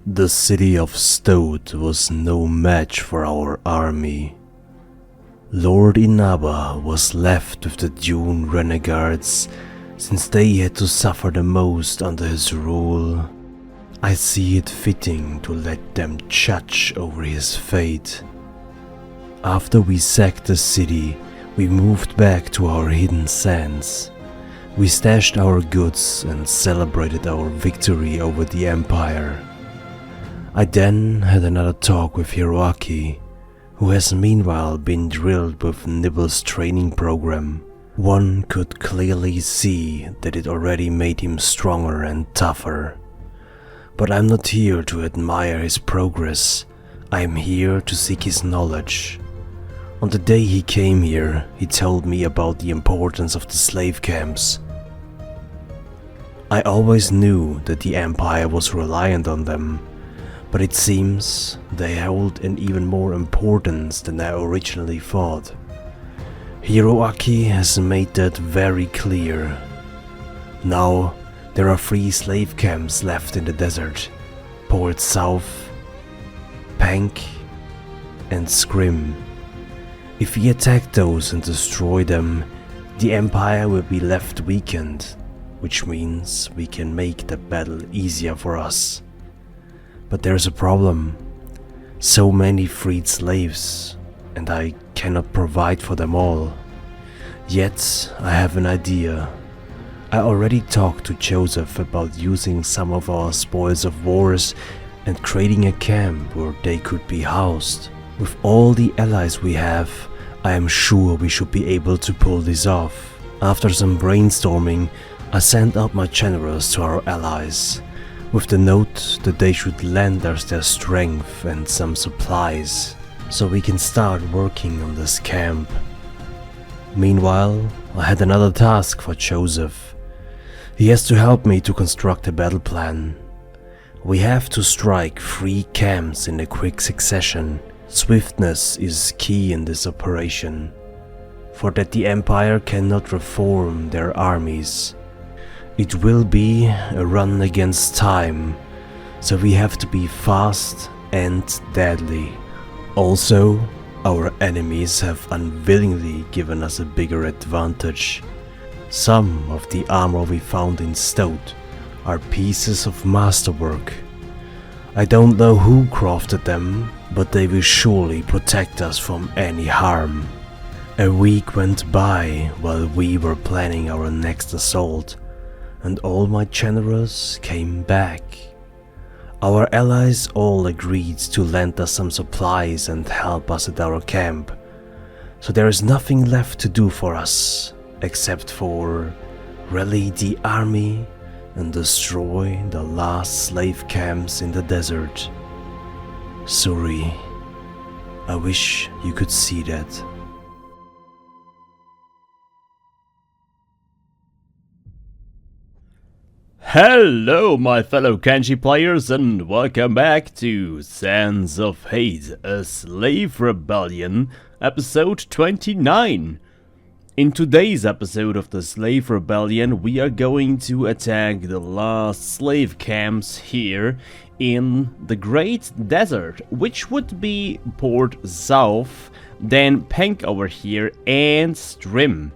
The city of Stode was no match for our army. Lord Inaba was left with the Dune renegades, since they had to suffer the most under his rule. I see it fitting to let them judge over his fate. After we sacked the city, we moved back to our hidden sands. We stashed our goods and celebrated our victory over the Empire. I then had another talk with Hiroaki, who has meanwhile been drilled with Nibble's training program. One could clearly see that it already made him stronger and tougher. But I'm not here to admire his progress, I am here to seek his knowledge. On the day he came here, he told me about the importance of the slave camps. I always knew that the Empire was reliant on them, but it seems they hold an even more importance than I originally thought. Hiroaki has made that very clear. Now there are 3 slave camps left in the desert: Port South, Pank, and Scrim. If we attack those and destroy them, the Empire will be left weakened, which means we can make the battle easier for us. But there's a problem. So many freed slaves, and I cannot provide for them all. Yet I have an idea. I already talked to Joseph about using some of our spoils of wars and creating a camp where they could be housed. With all the allies we have, I am sure we should be able to pull this off. After some brainstorming, I sent out my generals to our allies, with the note that they should lend us their strength and some supplies, so we can start working on this camp. Meanwhile, I had another task for Joseph. He has to help me to construct a battle plan. We have to strike 3 camps in a quick succession. Swiftness is key in this operation, for that the Empire cannot reform their armies. It will be a run against time, so we have to be fast and deadly. Also, our enemies have unwillingly given us a bigger advantage. Some of the armor we found in Stode are pieces of masterwork. I don't know who crafted them, but they will surely protect us from any harm. A week went by while we were planning our next assault, and all my generals came back. Our allies all agreed to lend us some supplies and help us at our camp, so there is nothing left to do for us except for rally the army and destroy the last slave camps in the desert. Zuri, I wish you could see that. Hello my fellow Kenshi players and welcome back to Sands of Hate, a Slave Rebellion, episode 29. In today's episode of the Slave Rebellion we are going to attack the last slave camps here in the Great Desert, which would be Port South, then Pank over here, and Strim.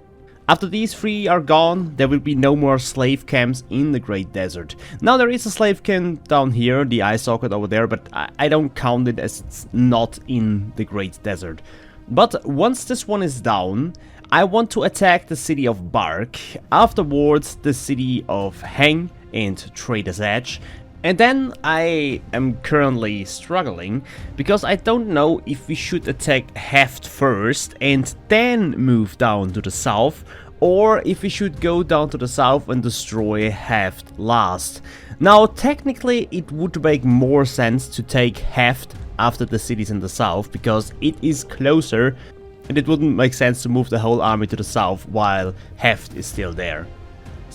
After these 3 are gone, there will be no more slave camps in the Great Desert. Now there is a slave camp down here, the eye socket over there, but I don't count it as it's not in the Great Desert. But once this one is down, I want to attack the city of Bark, afterwards the city of Hang and Trader's Edge. And then I am currently struggling, because I don't know if we should attack Heft first and then move down to the south, or if we should go down to the south and destroy Heft last. Now technically it would make more sense to take Heft after the cities in the south, because it is closer, and it wouldn't make sense to move the whole army to the south while Heft is still there.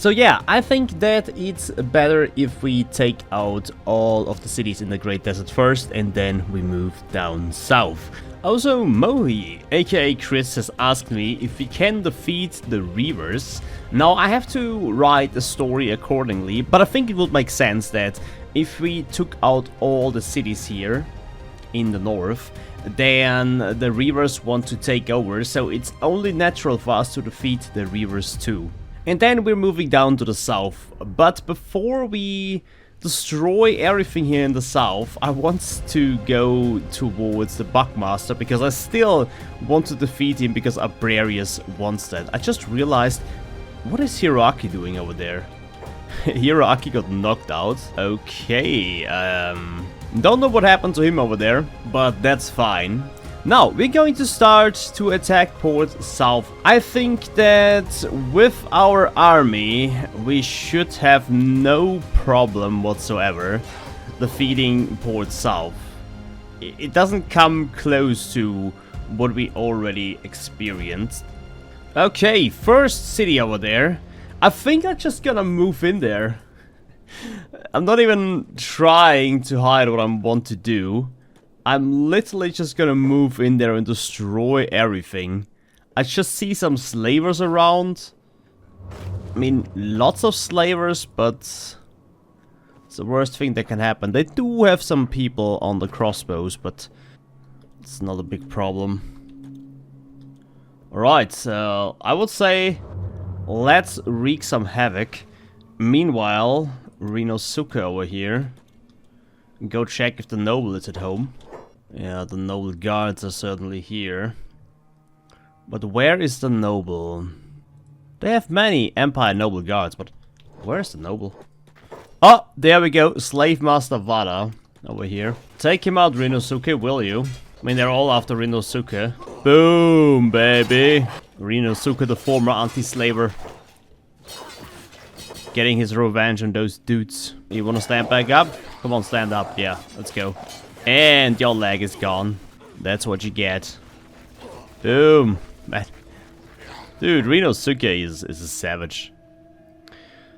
So yeah, I think that it's better if we take out all of the cities in the Great Desert first and then we move down south. Also, Mohi, aka Chris, has asked me if we can defeat the Reavers. Now, I have to write the story accordingly, but I think it would make sense that if we took out all the cities here in the north, then the Reavers want to take over, so it's only natural for us to defeat the Reavers too. And then we're moving down to the south, but before we destroy everything here in the south, I want to go towards the Buckmaster, because I still want to defeat him, because Abrarius wants that. I just realized, what is Hiroaki doing over there? Hiroaki got knocked out. Okay, don't know what happened to him over there, but that's fine. Now, we're going to start to attack Port South. I think that with our army, we should have no problem whatsoever defeating Port South. It doesn't come close to what we already experienced. Okay, first city over there. I think I'm just gonna move in there. I'm not even trying to hide what I want to do. I'm literally just gonna move in there and destroy everything. I just see some slavers around. I mean, lots of slavers, but it's the worst thing that can happen. They do have some people on the crossbows, but it's not a big problem. Alright, so I would say let's wreak some havoc. Meanwhile, Rinosuke over here. Go check if the noble is at home. Yeah, the noble guards are certainly here. But where is the noble? They have many Empire noble guards, but where's the noble? Oh, there we go. Slave Master Vada over here. Take him out, Rinosuke, will you? I mean, they're all after Rinosuke. Boom, baby. Rinosuke, the former anti-slaver. Getting his revenge on those dudes. You wanna stand back up? Come on, stand up. Yeah, let's go. And your leg is gone. That's what you get. Boom. Man. Dude, Rinosuke is a savage.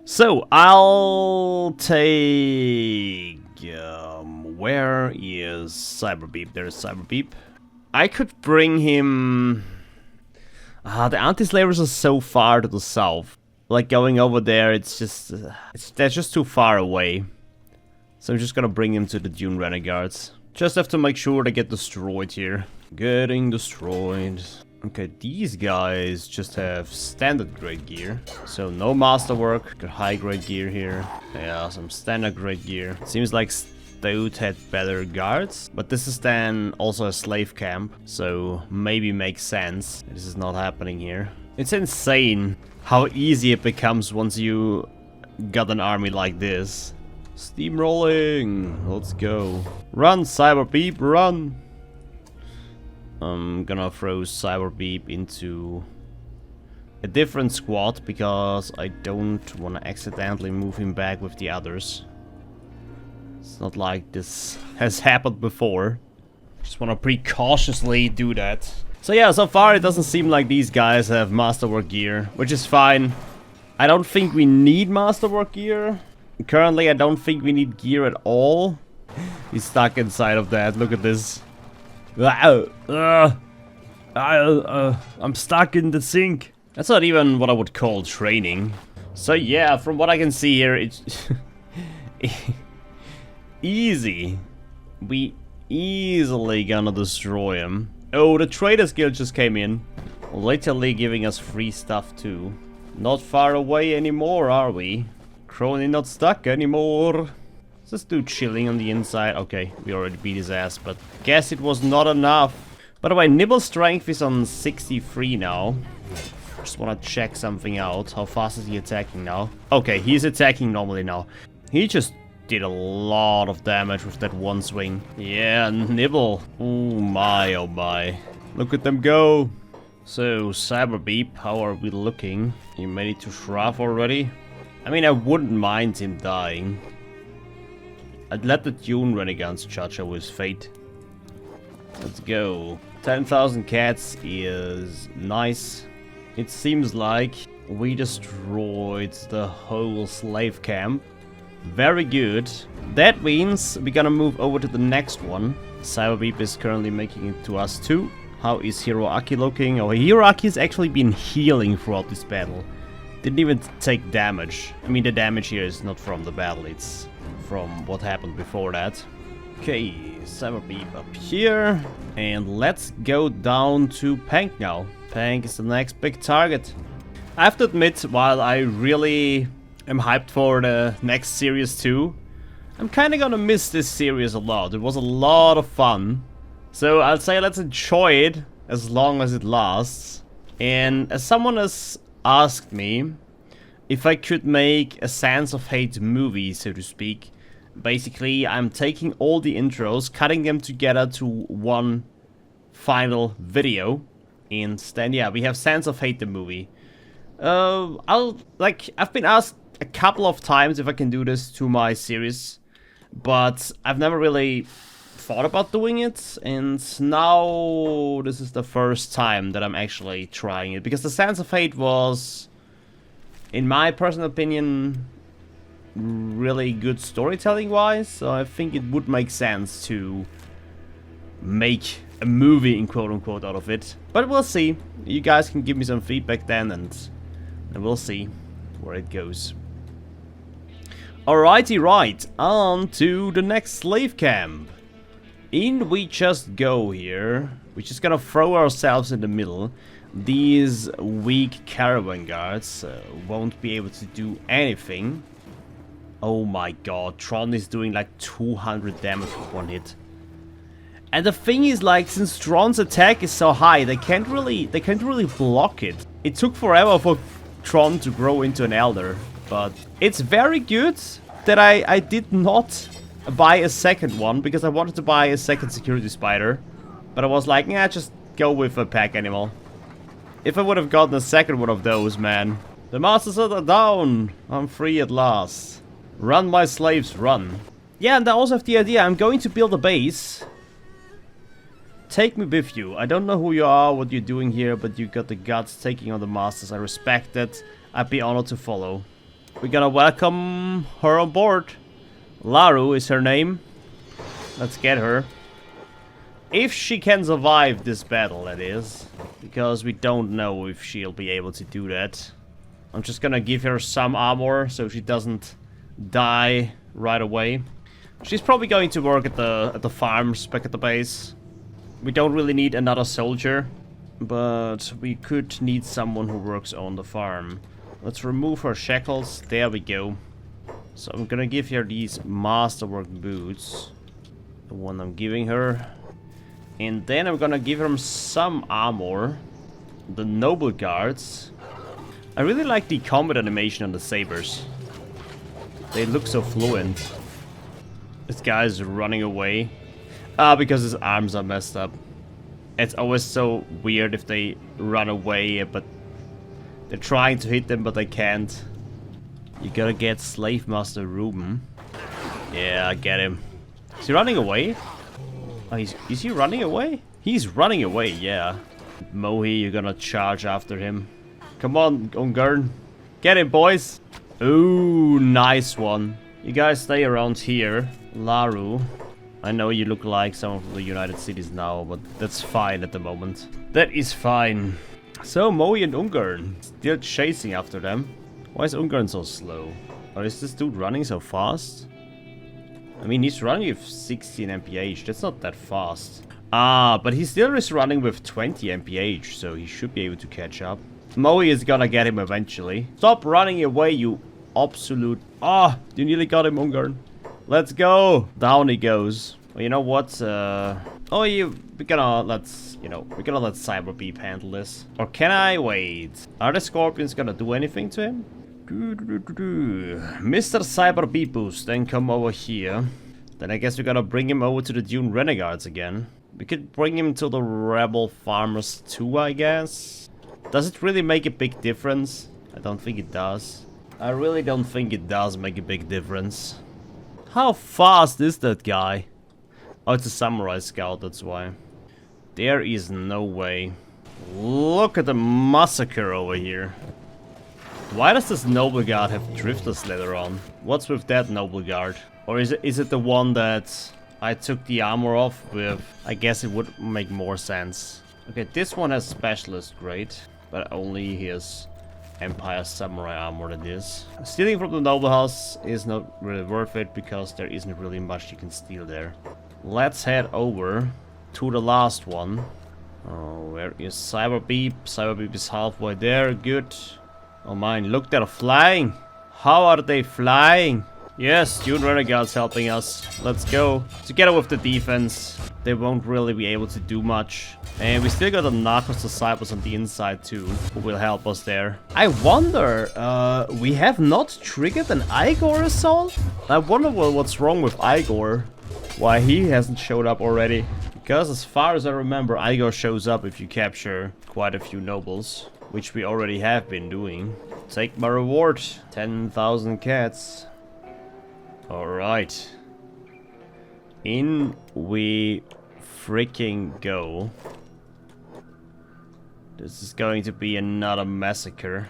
So, I'll take... where is Cyberbeep? There's Cyberbeep. I could bring him... the anti-slavers are so far to the south. Like, going over there, it's just... they're just too far away. So I'm just gonna bring him to the Dune Renegades. Just have to make sure they get destroyed here. Getting destroyed. Okay, these guys just have standard grade gear. So no masterwork, got high grade gear here. Yeah, some standard grade gear. Seems like Stout had better guards. But this is then also a slave camp. So maybe makes sense. This is not happening here. It's insane how easy it becomes once you got an army like this. Steamrolling! Let's go. Run, Cyberbeep, run! I'm gonna throw Cyberbeep into a different squad because I don't want to accidentally move him back with the others. It's not like this has happened before. Just want to precautiously do that. So yeah, so far it doesn't seem like these guys have masterwork gear, which is fine. I don't think we need masterwork gear. Currently, I don't think we need gear at all. He's stuck inside of that. Look at this. I'm stuck in the sink. That's not even what I would call training. So yeah, from what I can see here, it's easy. We easily gonna destroy him. Oh, the Traders Guild just came in. Literally giving us free stuff too. Not far away anymore, are we? Crony not stuck anymore. Is this dude chilling on the inside? Okay, we already beat his ass, but guess it was not enough. By the way, Nibble strength is on 63 now. Just want to check something out. How fast is he attacking now? Okay, he's attacking normally now. He just did a lot of damage with that one swing. Yeah, Nibble. Oh my, oh my. Look at them go. So, Cyberbeep, how are we looking? You made it to Shraff already? I mean, I wouldn't mind him dying. I'd let the Dune Renegades judge over his fate. Let's go. 10,000 cats is nice. It seems like We destroyed the whole slave camp. Very good. That means we're gonna move over to the next one. Cyberbeep is currently making it to us too. How is Hiroaki looking? Oh, Hiroaki's actually been healing throughout this battle. Didn't even take damage. I mean, the damage here is not from the battle, it's from what happened before that. Okay, Cyberbeep up here. And let's go down to Pank now. Pank is the next big target. I have to admit, while I really am hyped for the next series too, I'm kinda gonna miss this series a lot. It was a lot of fun. So I'll say let's enjoy it as long as it lasts. And as someone has asked me if I could make a Sands of Hate movie, so to speak. Basically, I'm taking all the intros, cutting them together to one final video. And then, yeah, we have Sands of Hate the movie. I've been asked a couple of times if I can do this to my series, but I've never really thought about doing it, and now this is the first time that I'm actually trying it, because the Sands of Hate was, in my personal opinion, really good storytelling wise, so I think it would make sense to make a movie in quote unquote out of it. But we'll see. You guys can give me some feedback then, and we'll see where it goes. Alrighty, right, on to the next slave camp. In we just go here. We're just gonna throw ourselves in the middle. These weak caravan guards won't be able to do anything. Oh my god, Tron is doing like 200 damage with one hit. And the thing is, like, since Tron's attack is so high, they can't really block it. It took forever for Tron to grow into an Elder, but it's very good that I did not buy a second one, because I wanted to buy a second security spider, but I was like, yeah, just go with a pack animal. If I would have gotten a second one of those, man. The masters are down. I'm free at last. Run, my slaves, run. Yeah, and I also have the idea, I'm going to build a base. Take me with you. I don't know who you are, what you're doing here, but you got the guts taking on the masters. I respect that. I'd be honored to follow. We're gonna welcome her on board. Laru is her name. Let's get her. If she can survive this battle, that is. Because we don't know if she'll be able to do that. I'm just gonna give her some armor so she doesn't die right away. She's probably going to work at the farms back at the base. We don't really need another soldier, but we could need someone who works on the farm. Let's remove her shackles. There we go. So I'm gonna give her these masterwork boots. The one I'm giving her. And then I'm gonna give her some armor. The noble guards. I really like the combat animation on the sabers. They look so fluent. This guy's running away. Because his arms are messed up. It's always so weird if they run away, but they're trying to hit them, but they can't. You gotta get Slave Master Ruben. Yeah, get him. Is he running away? Oh, is he running away? He's running away, yeah. Mohi, you're gonna charge after him. Come on, Ungern. Get him, boys. Ooh, nice one. You guys stay around here. Laru. I know you look like some of the United Cities now, but that's fine at the moment. That is fine. So, Mohi and Ungern still chasing after them. Why is Ungern so slow? Or is this dude running so fast? I mean, he's running with 16 mph. That's not that fast. Ah, but he still is running with 20 mph, so he should be able to catch up. Mohi is gonna get him eventually. Stop running away, you absolute... Ah, you nearly got him, Ungern. Let's go. Down he goes. Well, you know what? We're gonna let Cyberbeep handle this. Or can I wait? Are the scorpions gonna do anything to him? Mr. Cyberbeep boost, then come over here. Then I guess we're gonna bring him over to the Dune Renegades again. We could bring him to the Rebel Farmers too, I guess. Does it really make a big difference? I don't think it does. I really don't think it does make a big difference. How fast is that guy? Oh, it's a samurai scout, that's why. There is no way. Look at the massacre over here. Why does this noble guard have drifter's leather on? What's with that noble guard? Or is it the one that I took the armor off with? I guess it would make more sense. Okay, this one has specialist grade, but only his Empire Samurai armor that is. Stealing from the noble house is not really worth it because there isn't really much you can steal there. Let's head over to the last one. Oh, where is Cyber Beep? Cyber Beep is halfway there. Good. Oh mine, look, they're flying. How are they flying? Yes, Dune Renegade's helping us. Let's go. Together with the defense, they won't really be able to do much. And we still got a Narcos Disciples on the inside too, who will help us there. I wonder, we have not triggered an Igor assault? I wonder what's wrong with Igor. Why he hasn't showed up already. Because as far as I remember, Igor shows up if you capture quite a few nobles. Which we already have been doing. Take my reward. 10,000 cats. Alright. In we freaking go. This is going to be another massacre.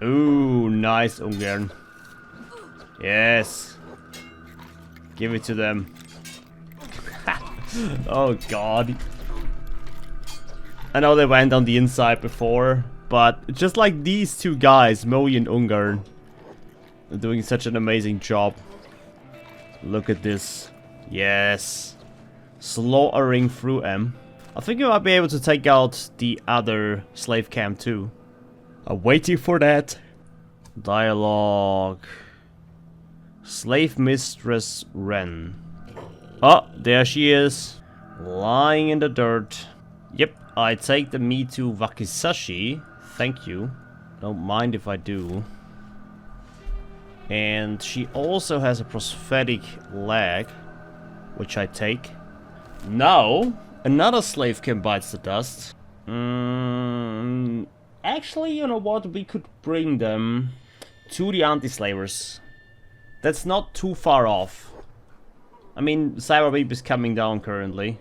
Ooh, nice Ungarn. Yes. Give it to them. Oh god. I know they went on the inside before, but just like these two guys, Moe and Ungarn, are doing such an amazing job. Look at this. Yes. Slaughtering through them. I think we might be able to take out the other slave camp too. I'm waiting for that. Dialogue. Slave Mistress Ren. Oh, there she is. Lying in the dirt. Yep, I take the meat to Wakizashi. Thank you. Don't mind if I do. And she also has a prosthetic leg, which I take. Now, another slave can bite the dust. Actually, you know what? We could bring them to the anti-slavers. That's not too far off. I mean, Cyber Beep is coming down currently.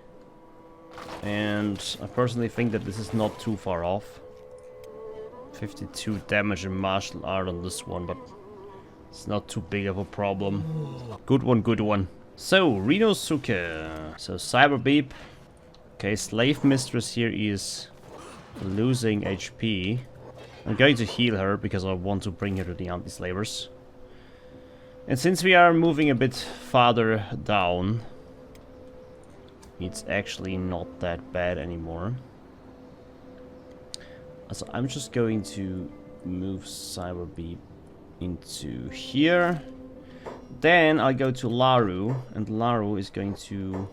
And I personally think that this is not too far off. 52 damage in martial art on this one, but it's not too big of a problem. Good one, good one. So, Rinosuke. So, Cyber Beep. Okay, Slave Mistress here is losing HP. I'm going to heal her because I want to bring her to the anti-slavers. And since we are moving a bit farther down, it's actually not that bad anymore. So I'm just going to move Cyber Beep into here. Then I'll go to Laru, and Laru is going to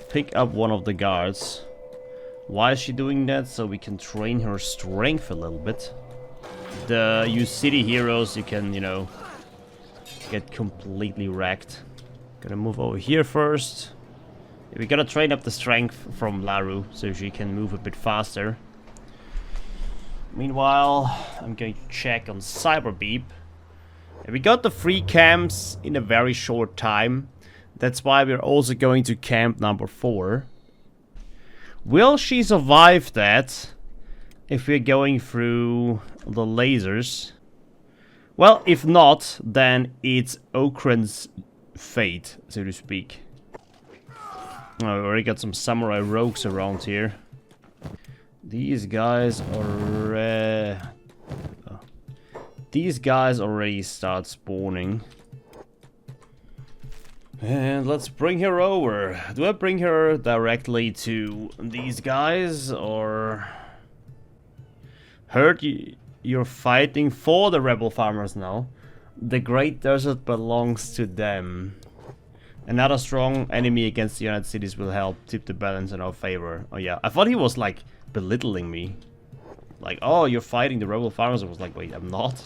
pick up one of the guards. Why is she doing that? So we can train her strength a little bit. You city heroes, you can, you know, get completely wrecked. Gonna move over here first. We gotta train up the strength from Laru so she can move a bit faster. Meanwhile, I'm going to check on Cyber Beep. We got the 3 camps in a very short time. That's why we're also going to camp number 4. Will she survive that if we're going through the lasers? Well, if not, then it's Okran's fate, so to speak. Oh, we already got some samurai rogues around here. These guys are... These guys already start spawning. And let's bring her over. Do I bring her directly to these guys, or... Heard you're fighting for the rebel farmers now. The Great Desert belongs to them. Another strong enemy against the United Cities will help tip the balance in our favor. Oh yeah, I thought he was like belittling me. Like, oh, you're fighting the rebel farmers. I was like, wait, I'm not.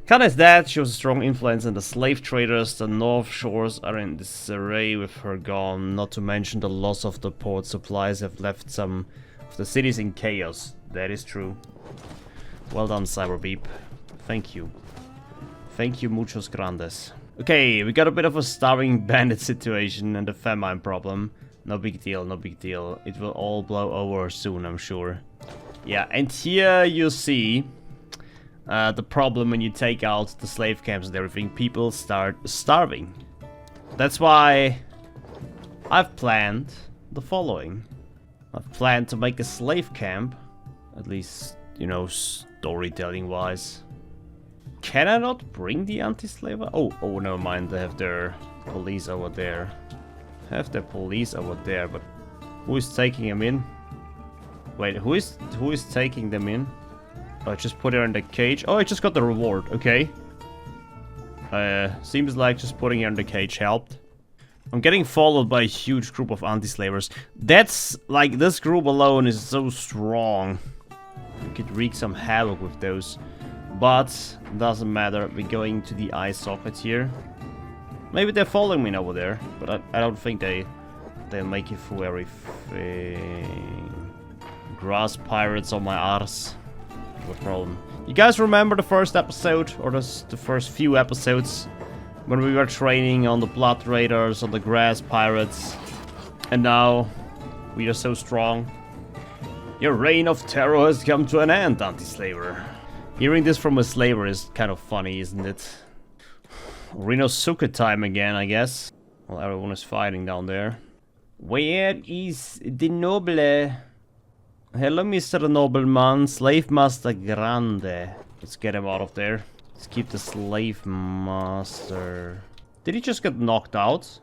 Kinda is that, she was a strong influence in the slave traders. The North Shores are in disarray with her gone. Not to mention the loss of the port supplies have left some of the cities in chaos. That is true. Well done, Cyber Beep. Thank you. Thank you, muchos grandes. Okay, we got a bit of a starving bandit situation and a famine problem. No big deal, no big deal. It will all blow over soon, I'm sure. Yeah, and here you see the problem when you take out the slave camps and everything, people start starving. That's why I've planned the following. I've planned to make a slave camp, at least, you know, storytelling wise. Can I not bring the anti-slave? Oh, never mind, they have their police over there. Have their police over there, but who is taking them in? Wait, who is taking them in? Oh, I just put her in the cage. Oh, I just got the reward. Okay. Seems like just putting her in the cage helped. I'm getting followed by a huge group of anti-slavers. That's, like, this group alone is so strong. We could wreak some havoc with those. But, doesn't matter. We're going to the eye socket here. Maybe they're following me over there. But I don't think they'll make it through everything. Grass pirates on my arse. No problem. You guys remember the first episode, or the first few episodes, when we were training on the Blood Raiders, on the Grass Pirates, and now we are so strong? Your reign of terror has come to an end, anti-slaver. Hearing this from a slaver is kind of funny, isn't it? Rinosuke time again, I guess. Well, everyone is fighting down there. Where is the noble? Hello, Mr. Nobleman, Slave Master Grande. Let's get him out of there. Let's keep the Slave Master. Did he just get knocked out?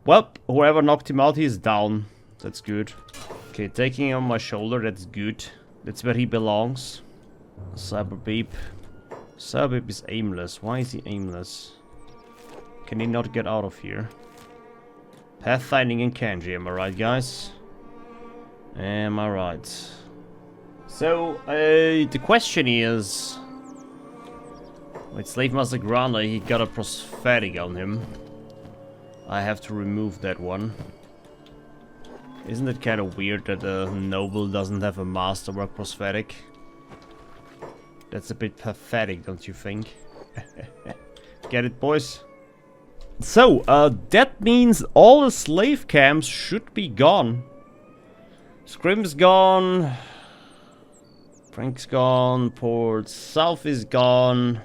Well, whoever knocked him out, he's down. That's good. Okay, taking him on my shoulder, that's good. That's where he belongs. Cyberbeep. Cyberbeep is aimless. Why is he aimless? Can he not get out of here? Pathfinding in Kenshi, am I right, guys? Am I right? So, the question is... With Slave Master Grande, he got a prosthetic on him. I have to remove that one. Isn't it kind of weird that a noble doesn't have a masterwork prosthetic? That's a bit pathetic, don't you think? Get it, boys? So, that means all the slave camps should be gone. Scrim's gone. Frank's gone. Port South is gone.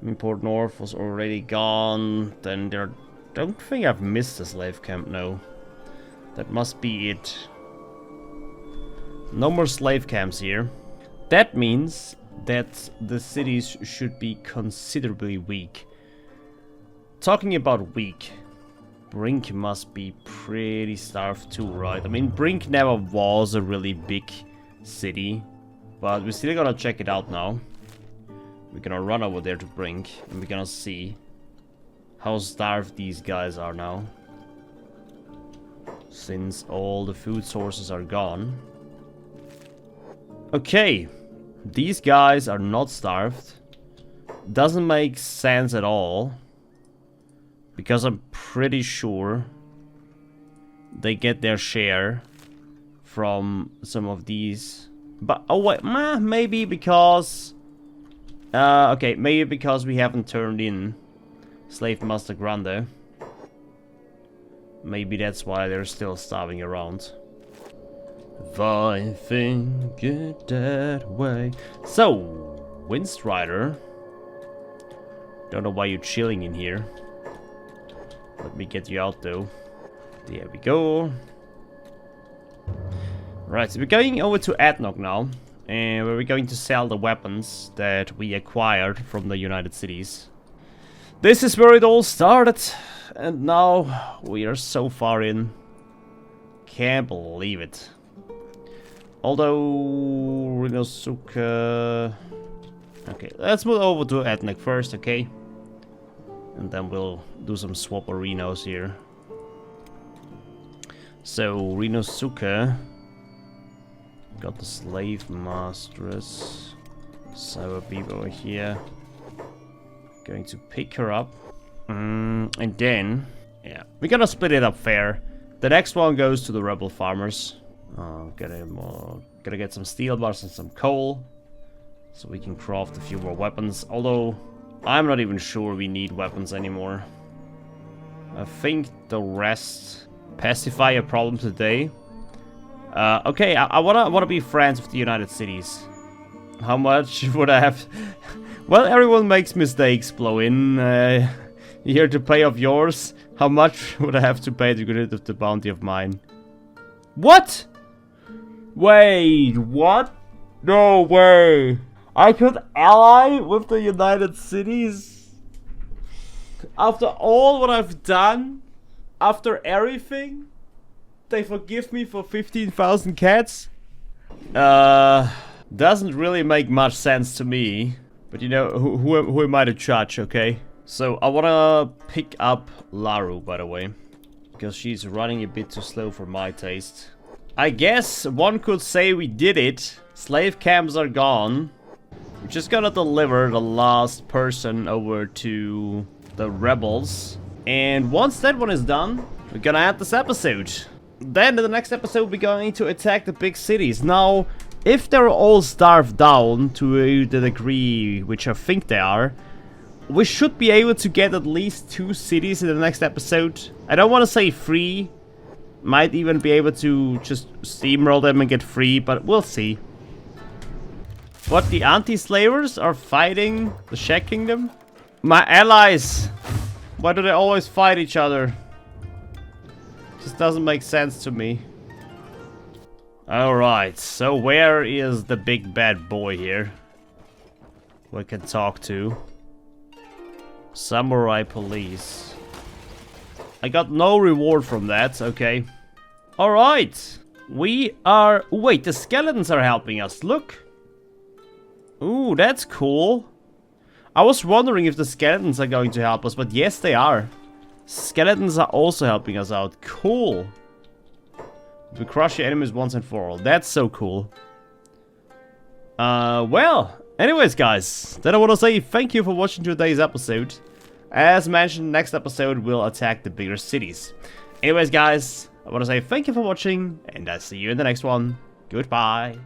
I mean, Port North was already gone. Then there... Don't think I've missed a slave camp, no. That must be it. No more slave camps here. That means that the cities should be considerably weak. Talking about weak, Brink must be pretty starved too, right? I mean, Brink never was a really big city, but we're still gonna check it out now. We're gonna run over there to Brink, and we're gonna see how starved these guys are now. Since all the food sources are gone. Okay, these guys are not starved. Doesn't make sense at all. Because I'm pretty sure they get their share from some of these. But, oh wait, maybe because... okay, maybe because we haven't turned in Slave Master Grande. Maybe that's why they're still starving around. If I think it that way. So, Windstrider. Don't know why you're chilling in here. Let me get you out though. There we go. Right, so we're going over to Adnock now. And we're going to sell the weapons that we acquired from the United Cities. This is where it all started. And now we are so far in. Can't believe it. Although Rinosuke... Okay, let's move over to Adnock first, okay? And then we'll do some swap arenas here. So, Rinosuke got the Slave Masteress. Cyberbeep over here. Going to pick her up. And then, yeah, we're gonna split it up fair. The next one goes to the Rebel Farmers. Gotta get some steel bars and some coal. So we can craft a few more weapons. Although, I'm not even sure we need weapons anymore. I think the rest pacify a problem today. Okay, I wanna be friends with the United Cities. How much would I have Well, everyone makes mistakes, Blow-in. Here to pay off yours. How much would I have to pay to get rid of the bounty of mine? What? Wait, what? No way. I could ally with the United Cities? After all what I've done? After everything? They forgive me for 15,000 cats? Doesn't really make much sense to me. But you know, who am I to judge, okay? So, I wanna pick up Laru, by the way. Because she's running a bit too slow for my taste. I guess one could say we did it. Slave camps are gone. We're just gonna deliver the last person over to the rebels. And once that one is done, we're gonna end this episode. Then in the next episode we're going to attack the big cities. Now, if they're all starved down to the degree which I think they are, we should be able to get at least 2 cities in the next episode. I don't want to say 3. Might even be able to just steamroll them and get 3, but we'll see. What, the anti-slavers are fighting the Shaq Kingdom? My allies! Why do they always fight each other? Just doesn't make sense to me. Alright, so where is the big bad boy here? We can talk to. Samurai police. I got no reward from that, okay. Alright. We are... Wait, the skeletons are helping us, look. Ooh, that's cool. I was wondering if the skeletons are going to help us, but yes, they are. Skeletons are also helping us out. Cool. We crush your enemies once and for all. That's so cool. Well, anyways, guys, then I want to say thank you for watching today's episode. As mentioned, next episode we'll attack the bigger cities. Anyways, guys, I want to say thank you for watching, and I'll see you in the next one. Goodbye.